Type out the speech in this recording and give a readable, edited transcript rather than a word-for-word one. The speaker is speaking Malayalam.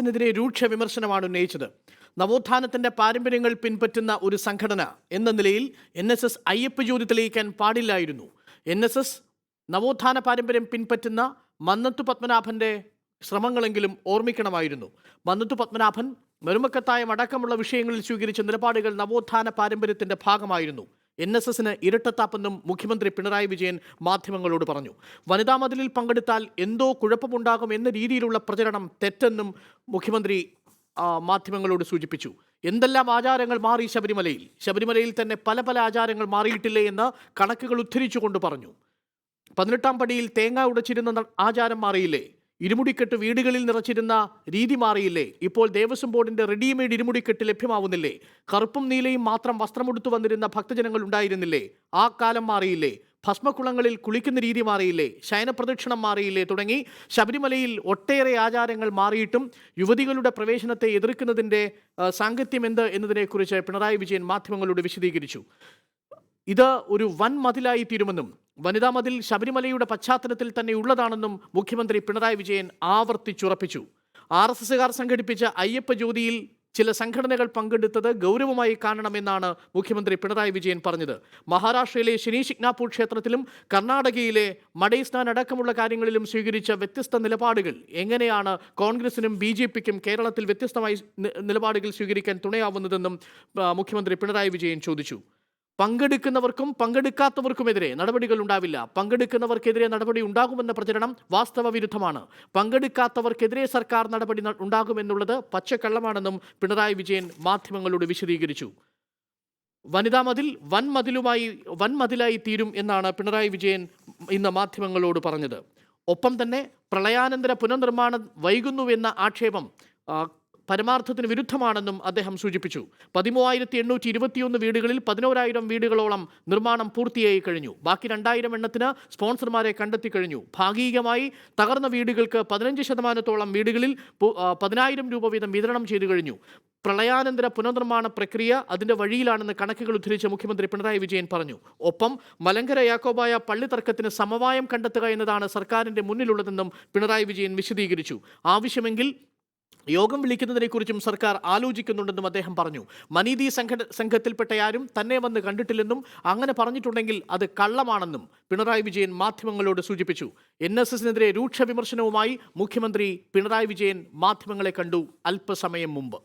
നെതിരെ രൂക്ഷ വിമർശനമാണ് ഉന്നയിച്ചത്. നവോത്ഥാനത്തിന്റെ പാരമ്പര്യങ്ങൾ പിൻപറ്റുന്ന ഒരു സംഘടന എന്ന നിലയിൽ NSS അയ്യപ്പ ജ്യോതി തെളിയിക്കാൻ പാടില്ലായിരുന്നു. NSS നവോത്ഥാന പാരമ്പര്യം പിൻപറ്റുന്ന മന്നത്തു പത്മനാഭന്റെ ശ്രമങ്ങളെങ്കിലും ഓർമ്മിക്കണമായിരുന്നു. മന്നത്തു പത്മനാഭൻ മെരുമക്കത്തായം അടക്കമുള്ള വിഷയങ്ങളിൽ സ്വീകരിച്ച നിലപാടുകൾ നവോത്ഥാന പാരമ്പര്യത്തിന്റെ ഭാഗമായിരുന്നു. NSSന് ഇരട്ടത്താപ്പെന്നും മുഖ്യമന്ത്രി പിണറായി വിജയൻ മാധ്യമങ്ങളോട് പറഞ്ഞു. വനിതാ മതിലിൽ പങ്കെടുത്താൽ എന്തോ കുഴപ്പമുണ്ടാകും എന്ന രീതിയിലുള്ള പ്രചരണം തെറ്റെന്നും മുഖ്യമന്ത്രി മാധ്യമങ്ങളോട് സൂചിപ്പിച്ചു. എന്തെല്ലാം ആചാരങ്ങൾ മാറി ശബരിമലയിൽ തന്നെ പല ആചാരങ്ങൾ മാറിയിട്ടില്ലേ എന്ന് കണക്കുകൾ ഉദ്ധരിച്ചുകൊണ്ട് പറഞ്ഞു. 18-ാം പടിയിൽ തേങ്ങ ഉടച്ചിരുന്ന ആചാരം മാറിയില്ലേ? ഇരുമുടിക്കെട്ട് വീടുകളിൽ നിറച്ചിരുന്ന രീതി മാറിയില്ലേ? ഇപ്പോൾ ദേവസ്വം ബോർഡിന്റെ റെഡിമെയ്ഡ് ഇരുമുടിക്കെട്ട് ലഭ്യമാവുന്നില്ലേ? കറുപ്പും നീലയും മാത്രം വസ്ത്രമെടുത്തു വന്നിരുന്ന ഭക്തജനങ്ങൾ ഉണ്ടായിരുന്നില്ലേ? ആ കാലം മാറിയില്ലേ? ഭസ്മക്കുളങ്ങളിൽ കുളിക്കുന്ന രീതി മാറിയില്ലേ? ശയനപ്രദക്ഷിണം മാറിയില്ലേ? തുടങ്ങി ശബരിമലയിൽ ഒട്ടേറെ ആചാരങ്ങൾ മാറിയിട്ടും യുവതികളുടെ പ്രവേശനത്തെ എതിർക്കുന്നതിൻ്റെ സാങ്കത്യം എന്ത് എന്നതിനെക്കുറിച്ച് പിണറായി വിജയൻ മാധ്യമങ്ങളോട് വിശദീകരിച്ചു. ഇത് ഒരു വൻ മതിലായി തീരുമെന്നും വനിതാ മതിൽ ശബരിമലയുടെ പശ്ചാത്തലത്തിൽ തന്നെ ഉള്ളതാണെന്നും മുഖ്യമന്ത്രി പിണറായി വിജയൻ ആവർത്തിച്ചുറപ്പിച്ചു. RSSകാർ സംഘടിപ്പിച്ച അയ്യപ്പ ജ്യോതിയിൽ ചില സംഘടനകൾ പങ്കെടുത്തത് ഗൗരവമായി കാണണമെന്നാണ് മുഖ്യമന്ത്രി പിണറായി വിജയൻ പറഞ്ഞത്. മഹാരാഷ്ട്രയിലെ ശനി ശിഗ്നാപൂർ ക്ഷേത്രത്തിലും കർണാടകയിലെ മടൈസ്നാൻ അടക്കമുള്ള കാര്യങ്ങളിലും സ്വീകരിച്ച വ്യത്യസ്ത നിലപാടുകൾ എങ്ങനെയാണ് കോൺഗ്രസിനും BJPക്കും കേരളത്തിൽ വ്യത്യസ്തമായി നിലപാടുകൾ സ്വീകരിക്കാൻ തുണയാവുന്നതെന്നും മുഖ്യമന്ത്രി പിണറായി വിജയൻ ചോദിച്ചു. പങ്കെടുക്കുന്നവർക്കും പങ്കെടുക്കാത്തവർക്കുമെതിരെ നടപടികൾ ഉണ്ടാവില്ല. പങ്കെടുക്കുന്നവർക്കെതിരെ നടപടി ഉണ്ടാകുമെന്ന പ്രചരണം വാസ്തവ വിരുദ്ധമാണ്. പങ്കെടുക്കാത്തവർക്കെതിരെ സർക്കാർ നടപടി ഉണ്ടാകുമെന്നുള്ളത് പച്ചക്കള്ളമാണെന്നും പിണറായി വിജയൻ മാധ്യമങ്ങളോട് വിശദീകരിച്ചു. വനിതാ മതിൽ വൻമതിലായി തീരും എന്നാണ് പിണറായി വിജയൻ ഇന്ന് മാധ്യമങ്ങളോട് പറഞ്ഞത്. ഒപ്പം തന്നെ പ്രളയാനന്തര പുനർനിർമ്മാണം വൈകുന്നുവെന്ന ആക്ഷേപം പരമാർത്ഥത്തിന് വിരുദ്ധമാണെന്നും അദ്ദേഹം സൂചിപ്പിച്ചു. 13,821 വീടുകളിൽ 11,000 വീടുകളോളം നിർമ്മാണം പൂർത്തിയായി കഴിഞ്ഞു. ബാക്കി 2,000 എണ്ണത്തിന് സ്പോൺസർമാരെ കണ്ടെത്തി കഴിഞ്ഞു. ഭാഗികമായി തകർന്ന വീടുകൾക്ക് 15% വീടുകളിൽ 10,000 രൂപ വീതം വിതരണം ചെയ്തു കഴിഞ്ഞു. പ്രളയാനന്തര പുനർനിർമ്മാണ പ്രക്രിയ അതിൻ്റെ വഴിയിലാണെന്ന് കണക്കുകൾ ഉദ്ധരിച്ച് മുഖ്യമന്ത്രി പിണറായി വിജയൻ പറഞ്ഞു. ഒപ്പം മലങ്കര യാക്കോബായ പള്ളി തർക്കത്തിന് സമവായം കണ്ടെത്തുക എന്നതാണ് സർക്കാരിൻ്റെ മുന്നിലുള്ളതെന്നും പിണറായി വിജയൻ വിശദീകരിച്ചു. ആവശ്യമെങ്കിൽ യോഗം വിളിക്കുന്നതിനെക്കുറിച്ചും സർക്കാർ ആലോചിക്കുന്നുണ്ടെന്നും അദ്ദേഹം പറഞ്ഞു. മനീതി സംഘത്തിൽപ്പെട്ടയാരും തന്നെ വന്ന് കണ്ടിട്ടില്ലെന്നും അങ്ങനെ പറഞ്ഞിട്ടുണ്ടെങ്കിൽ അത് കള്ളമാണെന്നും പിണറായി വിജയൻ മാധ്യമങ്ങളോട് സൂചിപ്പിച്ചു. NSSനെതിരെ രൂക്ഷ വിമർശനവുമായി മുഖ്യമന്ത്രി പിണറായി വിജയൻ മാധ്യമങ്ങളെ കണ്ടു അല്പസമയം മുമ്പ്.